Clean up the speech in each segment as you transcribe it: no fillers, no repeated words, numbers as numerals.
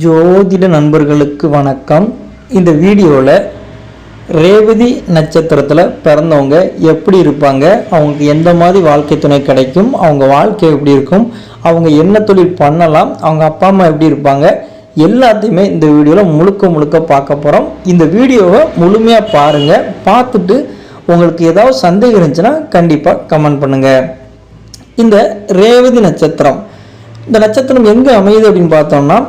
ஜோதிட நண்பர்களுக்கு வணக்கம். இந்த வீடியோவில் ரேவதி நட்சத்திரத்தில் பிறந்தவங்க எப்படி இருப்பாங்க, அவங்களுக்கு எந்த மாதிரி வாழ்க்கை துணை கிடைக்கும், அவங்க வாழ்க்கை எப்படி இருக்கும், அவங்க என்ன தொழில் பண்ணலாம், அவங்க அப்பா அம்மா எப்படி இருப்பாங்க, எல்லாத்தையுமே இந்த வீடியோவில் முழுக்க பார்க்க போகிறோம். இந்த வீடியோவை முழுமையாக பாருங்கள். பார்த்துட்டு உங்களுக்கு ஏதாவது சந்தேகம் இருந்துச்சுன்னா கண்டிப்பாக கமெண்ட் பண்ணுங்கள். இந்த ரேவதி நட்சத்திரம், இந்த நட்சத்திரம் எங்கே அமையுது அப்படின்னு பார்த்தோம்னா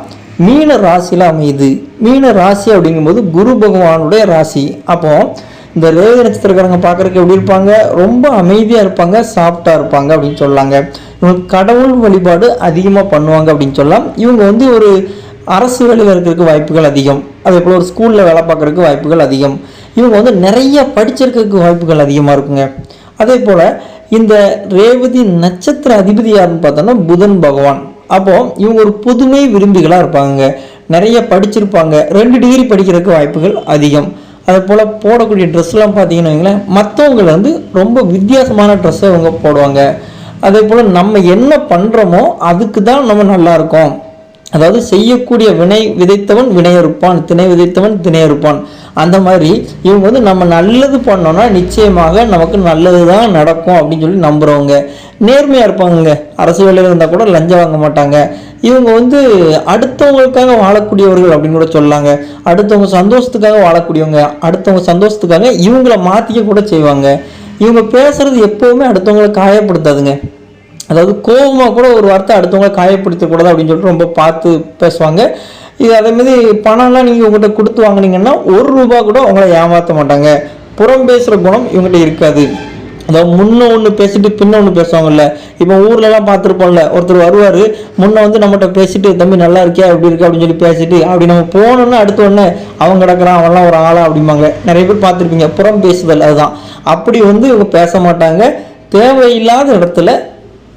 மீன ராசியில் அமையுது. மீன ராசி அப்படிங்கும்போது குரு பகவானுடைய ராசி. அப்போ இந்த ரேவதி நட்சத்திரக்காரங்க பார்க்குறதுக்கு எப்படி இருப்பாங்க, ரொம்ப அமைதியாக இருப்பாங்க, சாஃப்டாக இருப்பாங்க அப்படின்னு சொல்லாங்க. இவங்க கடவுள் வழிபாடு அதிகமாக பண்ணுவாங்க அப்படின்னு சொல்லலாம். இவங்க ஒரு அரசு வேலையில் இருக்கிறதுக்கு வாய்ப்புகள் அதிகம். அதே போல் ஒரு ஸ்கூலில் வேலை பார்க்குறதுக்கு வாய்ப்புகள் அதிகம். இவங்க நிறைய படிச்சிருக்கிறதுக்கு வாய்ப்புகள் அதிகமாக இருக்குங்க. அதே போல் இந்த ரேவதி நட்சத்திர அதிபதி யாருன்னு பார்த்தோன்னா புதன் பகவான். அப்போ இவங்க ஒரு புதுமை விரும்பிகளாக இருப்பாங்க, நிறைய படிச்சிருப்பாங்க, 2 டிகிரி படிக்கிறதுக்கு வாய்ப்புகள் அதிகம். அதே போல் போடக்கூடிய ட்ரெஸ்லாம் பார்த்தீங்கன்னு வைங்களேன், மற்றவங்களை ரொம்ப வித்தியாசமான ட்ரெஸ்ஸை இவங்க போடுவாங்க. அதே போல் நம்ம என்ன பண்ணுறோமோ அதுக்கு தான் நம்ம நல்லா இருக்கோம். அதாவது செய்யக்கூடிய வினை விதைத்தவன் வினையறுப்பான், திணை விதைத்தவன் திணையறுப்பான். அந்த மாதிரி இவங்க நம்ம நல்லது பண்ணோன்னா நிச்சயமாக நமக்கு நல்லது தான் நடக்கும் அப்படின்னு சொல்லி நம்புகிறவங்க. நேர்மையாக இருப்பாங்க. அரசு வேலையில் இருந்தால் கூட லஞ்சம் வாங்க மாட்டாங்க. இவங்க அடுத்தவங்களுக்காக வாழக்கூடியவர்கள் அப்படின்னு கூட சொல்லாங்க. அடுத்தவங்க சந்தோஷத்துக்காக வாழக்கூடியவங்க, அடுத்தவங்க சந்தோஷத்துக்காக இவங்களை மாற்றிக்க கூட செய்வாங்க. இவங்க பேசுறது எப்போவுமே அடுத்தவங்களை காயப்படுத்தாதுங்க. அதாவது கோபமாக கூட ஒரு வார்த்தை அடுத்தவங்களை காயப்படுத்தக்கூடாது அப்படின்னு சொல்லிட்டு ரொம்ப பார்த்து பேசுவாங்க. இது அதேமாதிரி பணம்லாம் நீங்கள் உங்கள்கிட்ட கொடுத்து வாங்கினீங்கன்னா 1 ரூபா கூட உங்களை ஏமாற்ற மாட்டாங்க. புறம் பேசுகிற குணம் இவங்ககிட்ட இருக்காது. அதாவது முன்ன ஒன்று பேசிட்டு பின்ன ஒன்று பேசுவாங்கல்ல. இப்போ ஊர்லலாம் பார்த்துருப்போம்ல, ஒருத்தர் வருவார், முன்ன நம்மகிட்ட பேசிட்டு தம்பி நல்லா இருக்கியா எப்படி இருக்கு அப்படின்னு சொல்லி பேசிட்டு அப்படி நம்ம போனோன்னா அடுத்த உடனே அவன் கிடக்குறான் அவன்லாம் ஒரு ஆளா அப்படிம்பாங்க. நிறைய பேர் பார்த்துருப்பீங்க. புறம் பேசுதல் அதுதான். அப்படி இவங்க பேச மாட்டாங்க. தேவையில்லாத இடத்துல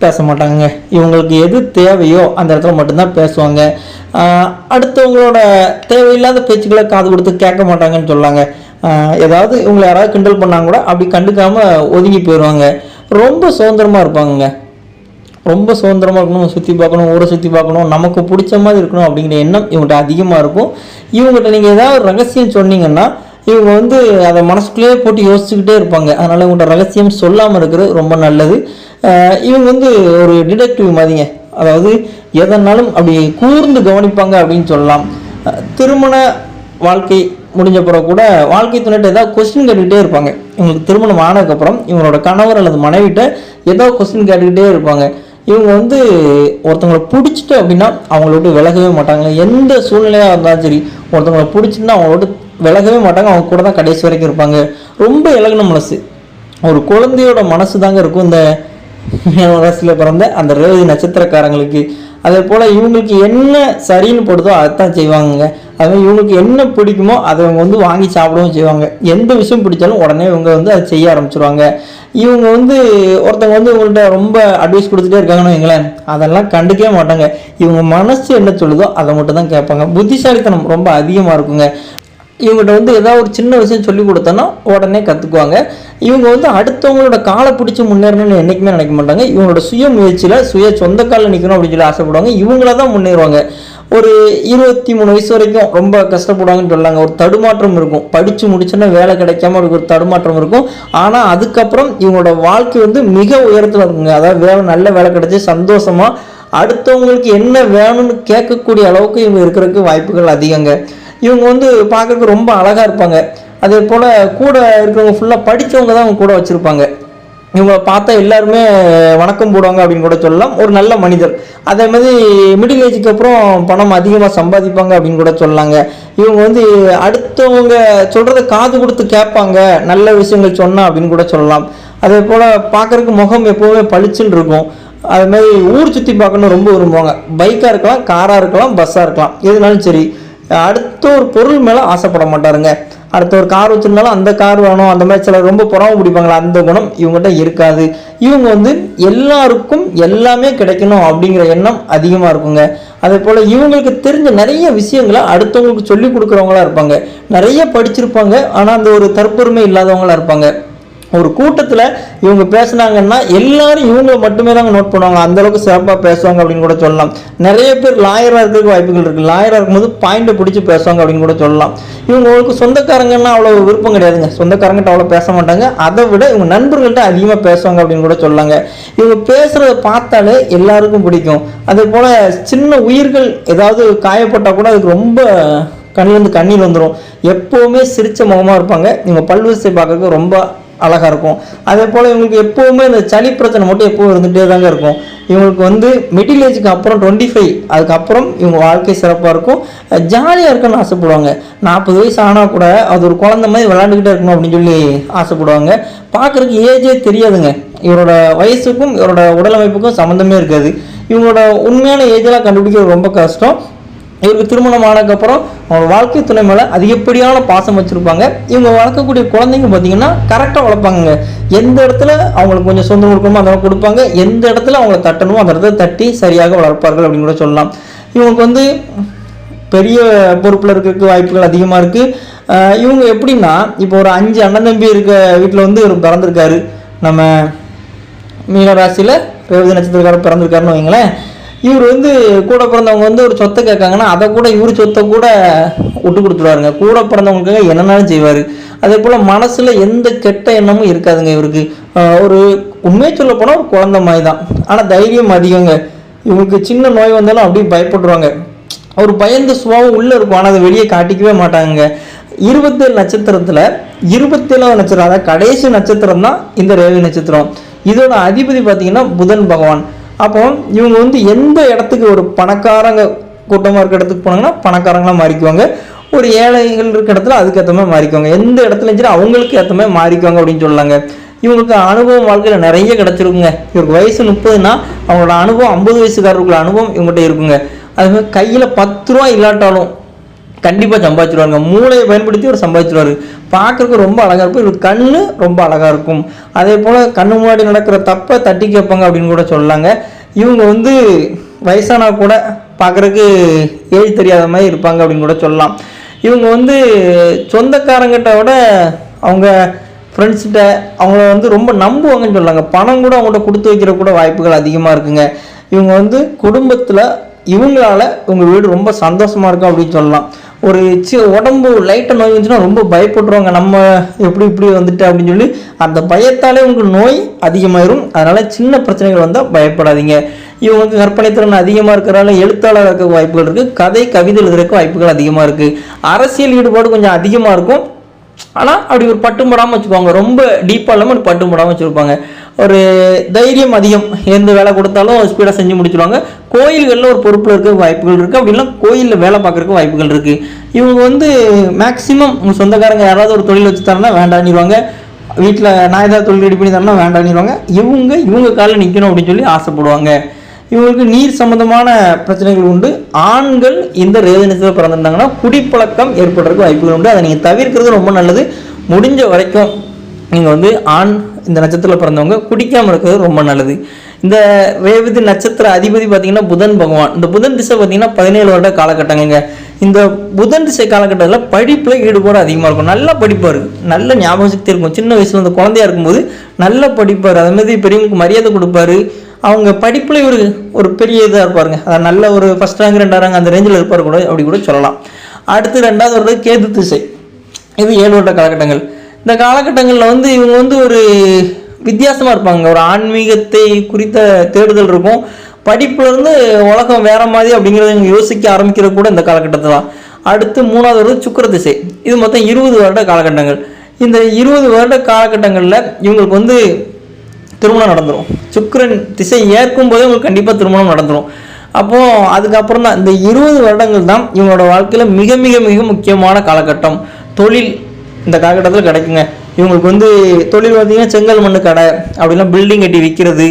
பேச மாட்டாங்க. இவங்களுக்கு எது தேவையோ அந்த இடத்துல மட்டும்தான் பேசுவாங்க. அடுத்தவங்களோட தேவையில்லாத பேச்சுக்களை காது கொடுத்து கேட்க மாட்டாங்கன்னு சொல்லாங்க. ஏதாவது இவங்களை யாராவது கிண்டல் பண்ணாங்க கூட அப்படி கண்டுக்காமல் ஒதுங்கி போயிடுவாங்க. ரொம்ப சுதந்திரமாக இருப்பாங்க. ரொம்ப சுதந்திரமாக இருக்கணும், சுற்றி பார்க்கணும், ஊரை சுற்றி பார்க்கணும், நமக்கு பிடிச்ச மாதிரி இருக்கணும் அப்படிங்கிற எண்ணம் இவங்கள்ட்ட அதிகமாக இருக்கும். இவங்ககிட்ட நீங்கள் ஏதாவது ரகசியம் சொன்னீங்கன்னா இவங்க அதை மனசுக்குள்ளேயே போட்டு யோசிச்சுக்கிட்டே இருப்பாங்க. அதனால் இவங்கள்ட்ட ரகசியம் சொல்லாமல் இருக்கிறது ரொம்ப நல்லது. இவங்க ஒரு டிடெக்டிவ் மாதிரிங்க. அதாவது எதனாலும் அப்படி கூர்ந்து கவனிப்பாங்க அப்படின்னு சொல்லலாம். திருமண வாழ்க்கை முடிஞ்ச பிறகு கூட வாழ்க்கை துணைட்டு ஏதாவது கொஸ்டின் கேட்டுக்கிட்டே இருப்பாங்க. இவங்களுக்கு திருமணம் ஆனதுக்கப்புறம் இவங்களோட கணவர் அல்லது மனைவிட்ட ஏதாவது கொஸ்டின் கேட்டுக்கிட்டே இருப்பாங்க. இவங்க ஒருத்தவங்களை பிடிச்சிட்டு அப்படின்னா அவங்களோட விலகவே மாட்டாங்க. எந்த சூழ்நிலையாக இருந்தாலும் சரி, ஒருத்தவங்களை பிடிச்சிட்டுனா அவங்களோட விலகவே மாட்டாங்க. அவங்க கூட தான் கடைசி வரைக்கும் இருப்பாங்க. ரொம்ப இலகுன மனசு, ஒரு குழந்தையோட மனசு தாங்க இருக்கும் இந்த ராசியில் பிறந்த அந்த ரேவதி நட்சத்திரக்காரங்களுக்கு. அதே போல் இவங்களுக்கு என்ன சரின்னு போடுதோ அதைத்தான் செய்வாங்க. அதுமாதிரி இவங்களுக்கு என்ன பிடிக்குமோ அதை இவங்க வாங்கி சாப்பிடவும் செய்வாங்க. எந்த விஷயம் பிடிச்சாலும் உடனே இவங்க அதை செய்ய ஆரம்பிச்சிருவாங்க. இவங்க ஒருத்தவங்க இவங்கள்ட்ட ரொம்ப அட்வைஸ் கொடுத்துட்டே இருக்காங்கன்னு வைங்களேன், அதெல்லாம் கண்டுக்கவே மாட்டாங்க. இவங்க மனசு என்ன சொல்லுதோ அதை மட்டும் தான் கேட்பாங்க. புத்திசாலித்தனம் ரொம்ப அதிகமாக இருக்குங்க. இவங்ககிட்ட ஏதாவது ஒரு சின்ன விஷயம் சொல்லி கொடுத்தோன்னா உடனே கற்றுக்குவாங்க. இவங்க அடுத்தவங்களோட காலை பிடிச்சி முன்னேறணும்னு என்றைக்குமே நினைக்க மாட்டாங்க. இவங்களோட சுய முயற்சியில் சொந்த காலில் நிற்கணும் அப்படின்னு சொல்லி ஆசைப்படுவாங்க. இவங்கள தான் முன்னேறுவாங்க. ஒரு 23 வயசு வரைக்கும் ரொம்ப கஷ்டப்படுவாங்கன்னு சொல்லாங்க. ஒரு தடுமாற்றம் இருக்கும். படித்து முடிச்சோன்னா வேலை கிடைக்காம ஒரு தடுமாற்றம் இருக்கும். ஆனால் அதுக்கப்புறம் இவங்களோட வாழ்க்கை மிக உயரத்தில் இருக்குங்க. அதாவது நல்ல வேலை கிடைச்சி சந்தோஷமாக அடுத்தவங்களுக்கு என்ன வேணும்னு கேட்கக்கூடிய அளவுக்கு இவங்க இருக்கிறதுக்கு வாய்ப்புகள் அதிகங்க. இவங்க பார்க்கறதுக்கு ரொம்ப அழகாக இருப்பாங்க. அதே போல் கூட இருக்கிறவங்க ஃபுல்லாக படித்தவங்க தான் அவங்க கூட வச்சுருப்பாங்க. இவங்களை பார்த்தா எல்லாருமே வணக்கம் போடுவாங்க அப்படின்னு கூட சொல்லலாம். ஒரு நல்ல மனிதர். அதே மாதிரி மிடில் ஏஜுக்கு அப்புறம் பணம் அதிகமாக சம்பாதிப்பாங்க அப்படின்னு கூட சொல்லலாங்க. இவங்க அடுத்தவங்க சொல்கிறத காது கொடுத்து கேட்பாங்க, நல்ல விஷயங்கள் சொன்னா அப்படின்னு கூட சொல்லலாம். அதே போல் பார்க்குறதுக்கு முகம் எப்போவுமே பளிச்சுன்னு இருக்கும். அது மாதிரி ஊர் சுற்றி பார்க்கணும் ரொம்ப விரும்புவாங்க. பைக்காக இருக்கலாம், காராக இருக்கலாம், பஸ்ஸாக இருக்கலாம், எதுனாலும் சரி. அடுத்த ஒரு பொருள் மேலே ஆசைப்பட மாட்டாருங்க. அடுத்த ஒரு கார் வச்சுருந்தாலும் அந்த கார் வேணும், அந்த மாதிரி சிலர் ரொம்ப புறாம பிடிப்பாங்களா, அந்த குணம் இவங்ககிட்ட இருக்காது. இவங்க எல்லாருக்கும் எல்லாமே கிடைக்கணும் அப்படிங்கிற எண்ணம் அதிகமாக இருக்குங்க. அதே போல் இவங்களுக்கு தெரிஞ்ச நிறைய விஷயங்களை அடுத்தவங்களுக்கு சொல்லி கொடுக்குறவங்களா இருப்பாங்க. நிறைய படிச்சிருப்பாங்க, ஆனால் அந்த ஒரு தற்பெருமை இல்லாதவங்களா இருப்பாங்க. ஒரு கூட்டத்தில் இவங்க பேசுனாங்கன்னா எல்லாரும் இவங்களை மட்டுமே தாங்க நோட் பண்ணுவாங்க, அந்த அளவுக்கு சிறப்பாக பேசுவாங்க அப்படின்னு கூட சொல்லலாம். நிறைய பேர் லாயராக இருக்கிறதுக்கு வாய்ப்புகள் இருக்குது. லாயராக இருக்கும்போது பாயிண்டை பிடிச்சி பேசுவாங்க அப்படின்னு கூட சொல்லலாம். இவங்களுக்கு சொந்தக்காரங்கன்னா அவ்வளோ விருப்பம் கிடையாதுங்க, சொந்தக்காரங்கிட்ட அவ்வளோ பேச மாட்டாங்க. அதை விட இவங்க நண்பர்கள்ட்ட அதிகமாக பேசுவாங்க அப்படின்னு கூட சொல்லாங்க. இவங்க பேசுகிறத பார்த்தாலே எல்லாருக்கும் பிடிக்கும். அதே போல் சின்ன உயிர்கள் ஏதாவது காயப்பட்டால் கூட அதுக்கு ரொம்ப கண்ணிலேருந்து கண்ணீர் வந்துடும். எப்போவுமே சிரித்த முகமாக இருப்பாங்க. இவங்க பல்வரிசை பார்க்கறதுக்கு ரொம்ப அழகாக இருக்கும். அதே போல் இவங்களுக்கு எப்போவுமே இந்த சளி பிரச்சனை மட்டும் எப்போவும் இருந்துகிட்டே தாங்க இருக்கும். இவங்களுக்கு வந்து மிடில் ஏஜுக்கு அப்புறம் 25 அதுக்கப்புறம் இவங்க வாழ்க்கை சிறப்பாக இருக்கும். ஜாலியாக இருக்குன்னு ஆசைப்படுவாங்க. 40 வயசு ஆனால் கூட அது ஒரு குழந்தை மாதிரி விளையாண்டுக்கிட்டே இருக்கணும் அப்படின்னு சொல்லி ஆசைப்படுவாங்க. பார்க்குறதுக்கு ஏஜே தெரியாதுங்க. இவரோட வயசுக்கும் இவரோட உடலமைப்புக்கும் சம்மந்தமே இருக்காது. இவங்களோட உண்மையான ஏஜெல்லாம் கண்டுபிடிக்கிறது ரொம்ப கஷ்டம். இவருக்கு திருமணம் ஆனதுக்கப்புறம் அவங்க வாழ்க்கை துணை மேலே அதிகப்படியான பாசம் வச்சுருப்பாங்க. இவங்க வளர்க்கக்கூடிய குழந்தைங்க பார்த்தீங்கன்னா கரெக்டாக வளர்ப்பாங்க. எந்த இடத்துல அவங்களுக்கு கொஞ்சம் சொந்தம் கொடுக்கணுமோ அந்த கொடுப்பாங்க, எந்த இடத்துல அவங்கள தட்டணுமோ அந்த இடத்துல தட்டி சரியாக வளர்ப்பார்கள் அப்படின்னு கூட சொல்லலாம். இவங்களுக்கு வந்து பெரிய பொறுப்பில் இருக்கிறதுக்கு வாய்ப்புகள் அதிகமாக இருக்குது. இவங்க எப்படின்னா இப்போ ஒரு 5 அண்ணன் தம்பி இருக்க வீட்டில் வந்து இவர் பிறந்திருக்காரு. நம்ம மீனராசியில் ரேவதி நட்சத்திரக்காரர் பிறந்திருக்காருன்னு வைங்களேன். இவர் வந்து கூட பிறந்தவங்க வந்து ஒரு சொத்தை கேட்காங்கன்னா அதை கூட இவர் சொத்தை கூட விட்டு கொடுத்துருவாருங்க. கூட பிறந்தவங்களுக்காக என்னன்னாலும் செய்வார். அதே போல் மனசில் எந்த கெட்ட எண்ணமும் இருக்காதுங்க இவருக்கு. ஒரு உண்மையை சொல்ல போனால் ஒரு குழந்தை மாதிரி தான், ஆனால் தைரியம் அதிகங்க. இவங்களுக்கு சின்ன நோய் வந்தாலும் அப்படியே பயப்படுவாங்க. அவர் பயந்த சுபாவம் உள்ளே இருக்கும், ஆனால் அதை வெளியே காட்டிக்கவே மாட்டாங்க. 27 நட்சத்திரத்தில் 27வது நட்சத்திரம், அதாவது கடைசி நட்சத்திரம் தான் இந்த ரேவதி நட்சத்திரம். இதோட அதிபதி பார்த்தீங்கன்னா புதன் பகவான். அப்போ இவங்க வந்து எந்த இடத்துக்கு ஒரு பணக்காரங்க கூட்டமாக இருக்க இடத்துக்கு போனாங்கன்னா பணக்காரங்களாம் மாறிக்குவாங்க. ஒரு ஏழைகள் இருக்க இடத்துல அதுக்கேற்ற மாதிரி மாறிக்குவாங்க. எந்த இடத்துல இருந்துச்சுன்னா அவங்களுக்கு ஏற்ற மாதிரி மாறிக்குவாங்க அப்படின்னு சொல்லலாங்க. இவங்களுக்கு அனுபவம் வாழ்க்கையில் நிறைய கிடச்சிருக்குங்க. இவருக்கு வயசு 30னா அவங்களோட அனுபவம் 50 வயசுக்காரருக்குள்ள அனுபவம் இவங்ககிட்ட இருக்குங்க. அதுமாதிரி கையில் 10 ரூபா இல்லாட்டாலும் கண்டிப்பாக சம்பாதிச்சிருவாங்க. மூளையை பயன்படுத்தி ஒரு சம்பாதிச்சிருவாரு. பார்க்குறதுக்கு ரொம்ப அழகாக இருக்கும். இவர் கண்ணு ரொம்ப அழகாக இருக்கும். அதே போல் கண்ணு முன்னாடி நடக்கிற தப்பை தட்டி கேட்பாங்க அப்படின்னு கூட சொல்லலாங்க. இவங்க வந்து வயசானா கூட பார்க்குறதுக்கு ஏஜ் தெரியாத மாதிரி இருப்பாங்க அப்படின்னு கூட சொல்லலாம். இவங்க வந்து சொந்தக்காரங்கிட்ட விட அவங்க ஃப்ரெண்ட்ஸ்கிட்ட அவங்கள வந்து ரொம்ப நம்புவாங்கன்னு சொல்லலாங்க. பணம் கூட அவங்கள்ட்ட கொடுத்து வைக்கிற கூட வாய்ப்புகள் அதிகமாக இருக்குங்க. இவங்க வந்து குடும்பத்தில் இவங்களால உங்கள் வீடு ரொம்ப சந்தோஷமாக இருக்கும் அப்படின்னு சொல்லலாம். ஒரு உடம்பு லைட்டாக நோய் வந்துச்சுன்னா ரொம்ப பயப்படுவாங்க, நம்ம இப்படி வந்துட்டு அப்படின்னு சொல்லி. அந்த பயத்தாலே உங்களுக்கு நோய் அதிகமாயிரும். அதனால் சின்ன பிரச்சனைகள் வந்தால் பயப்படாதீங்க. இவங்களுக்கு கற்பனை திறன் அதிகமாக இருக்கிறனால எழுத்தாளர் இருக்க வாய்ப்புகள் இருக்குது. கதை கவிதை எழுதுறதுக்கு வாய்ப்புகள் அதிகமாக இருக்குது. அரசியல் ஈடுபாடு கொஞ்சம் அதிகமாக இருக்கும். ஆனால் அப்படி ஒரு பட்டும்படாமல் வச்சுக்குவாங்க. ரொம்ப டீப்பாக இல்லாமல் ஒரு பட்டும்படாமல் வச்சுருப்பாங்க. ஒரு தைரியம் அதிகம். எந்த வேலை கொடுத்தாலும் ஸ்பீடாக செஞ்சு முடிச்சுடுவாங்க. கோயில்களில் ஒரு பொறுப்பில் இருக்க வாய்ப்புகள் இருக்குது. அப்படின்னா கோயிலில் வேலை பார்க்குறதுக்கு வாய்ப்புகள் இருக்குது. இவங்க வந்து மேக்ஸிமம் உங்கள் சொந்தக்காரங்க யாராவது ஒரு தொழில் வச்சு தரனா வேண்டான்னிடுவாங்க. வீட்டில் நான் ஏதாவது தொழில் ரெடி பண்ணி தரனா வேண்டான்னிடுவாங்க. இவங்க காலில் நிற்கணும் அப்படின்னு சொல்லி ஆசைப்படுவாங்க. இவங்களுக்கு நீர் சம்பந்தமான பிரச்சனைகள் உண்டு. ஆண்கள் இந்த ரேவதி நட்சத்திரத்தில் பிறந்திருந்தாங்கன்னா குடிப்பழக்கம் ஏற்படுறதுக்கு வாய்ப்புகள் உண்டு. அதை நீங்கள் தவிர்க்கிறது ரொம்ப நல்லது. முடிஞ்ச வரைக்கும் நீங்கள் வந்து இந்த நட்சத்திரத்தில் பிறந்தவங்க குடிக்காமல் இருக்கிறது ரொம்ப நல்லது. இந்த ரேவதி நட்சத்திர அதிபதி பார்த்தீங்கன்னா புதன் பகவான். இந்த புதன் திசை பார்த்தீங்கன்னா 17 வருட காலகட்டங்க. இந்த புதன் திசை காலகட்டத்தில் படிப்பில் ஈடுபாடு அதிகமாக இருக்கும். நல்லா படிப்பார், நல்ல ஞாபக சக்தி இருக்கும். சின்ன வயசில் இந்த குழந்தையா இருக்கும்போது நல்லா படிப்பார். அதே மாதிரி பெரியவங்களுக்கு மரியாதை கொடுப்பாரு. அவங்க படிப்பில் ஒரு பெரிய இதாக இருப்பாருங்க. அதாவது நல்ல ஒரு ஃபஸ்ட் ரேங்க் 2ஆம் ரேங்க் அந்த ரேஞ்சில் இருப்பார் கூட அப்படி கூட சொல்லலாம். அடுத்து 2வது வருது கேது திசை. இது 7 வருட காலகட்டங்கள். இந்த காலகட்டங்களில் வந்து இவங்க வந்து ஒரு வித்தியாசமாக இருப்பாங்க. ஒரு ஆன்மீகத்தை குறித்த தேடுதல் இருக்கும். படிப்புலேருந்து உலகம் வேற மாதிரி அப்படிங்கிறத இவங்க யோசிக்க ஆரம்பிக்கிறது கூட இந்த காலகட்டத்தில் தான். அடுத்து 3வது வருது சுக்கிர திசை. இது மொத்தம் 20 வருட காலகட்டங்கள். இந்த 20 வருட காலகட்டங்களில் இவங்களுக்கு வந்து திருமணம் நடந்துடும். சுக்கிரன் திசை ஏற்கும் போதே உங்களுக்கு கண்டிப்பாக திருமணம் நடந்துடும். அப்போது அதுக்கப்புறம் தான் இந்த 20 வருடங்கள் தான் இவங்களோட வாழ்க்கையில் மிக மிக மிக முக்கியமான காலகட்டம். தொழில் இந்த காலகட்டத்தில் கிடைக்குங்க. இவங்களுக்கு வந்து தொழில் பார்த்தீங்கன்னா செங்கல் மண்ணு கடை, அப்படிலாம் பில்டிங் கட்டி விற்கிறது,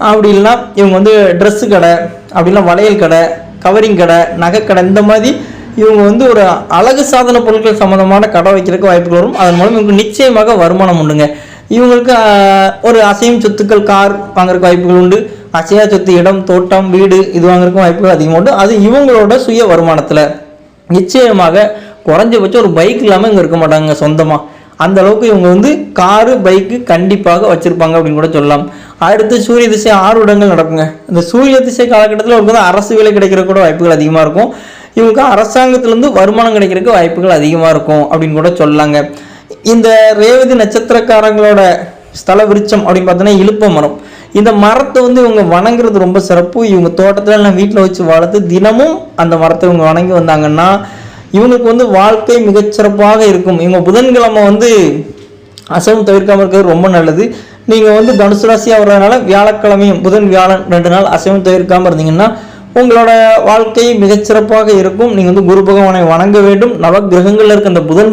அப்படி இல்லைனா இவங்க வந்து ட்ரெஸ்ஸு கடை, அப்படிலாம் வளையல் கடை, கவரிங் கடை, நகைக்கடை, இந்த மாதிரி இவங்க வந்து ஒரு அழகு சாதன பொருட்கள் சம்மந்தமான கடை வைக்கிறதுக்கு வாய்ப்புகள் வரும். அதன் மூலம் இவங்களுக்கு நிச்சயமாக வருமானம் உண்டுங்க. இவங்களுக்கு ஒரு அசையும் சொத்துக்கள் கார் வாங்குறதுக்கு வாய்ப்புகள் உண்டு. அசையா சொத்து இடம் தோட்டம் வீடு இது வாங்குறதுக்கும் வாய்ப்புகள் அதிகமாக உண்டு. அது இவங்களோட சுய வருமானத்தில். நிச்சயமாக குறைஞ்சபட்சம் ஒரு பைக் இல்லாமல் இங்கே இருக்க மாட்டாங்க சொந்தமாக. அந்த அளவுக்கு இவங்க வந்து காரு பைக்கு கண்டிப்பாக வச்சிருப்பாங்க அப்படின்னு கூட சொல்லலாம். அடுத்து சூரிய திசை 6 இடங்கள் நடக்குங்க. இந்த சூரிய திசை காலகட்டத்தில் அவருக்கு வந்து அரசு வேலை கிடைக்கிற கூட வாய்ப்புகள் அதிகமாக இருக்கும். இவங்களுக்கு அரசாங்கத்திலேருந்து வருமானம் கிடைக்கிறதுக்கு வாய்ப்புகள் அதிகமாக இருக்கும் அப்படின்னு கூட சொல்லலாங்க. இந்த ரேவதி நட்சத்திரக்காரங்களோட ஸ்தல விருட்சம் அப்படின்னு பார்த்தோன்னா இலுப்ப மரம். இந்த மரத்தை வந்து இவங்க வணங்குறது ரொம்ப சிறப்பு. இவங்க தோட்டத்தில் எல்லாம் வீட்டில் வச்சு வளர்த்து தினமும் அந்த மரத்தை இவங்க வணங்கி வந்தாங்கன்னா இவங்களுக்கு வந்து வாழ்க்கை மிகச்சிறப்பாக இருக்கும். இவங்க புதன்கிழமை வந்து அசைவம் தவிர்க்காமல் இருக்கிறது ரொம்ப நல்லது. நீங்கள் வந்து தனுசு ராசியாக வர்றதுனால வியாழக்கிழமையும் புதன் வியாழன் 2 நாள் அசைவம் தவிர்க்காமல் இருந்தீங்கன்னா உங்களோட வாழ்க்கை மிகச்சிறப்பாக இருக்கும். நீங்கள் வந்து குரு பகவானை வணங்க வேண்டும். நவ கிரகங்களில் இருக்க அந்த புதன்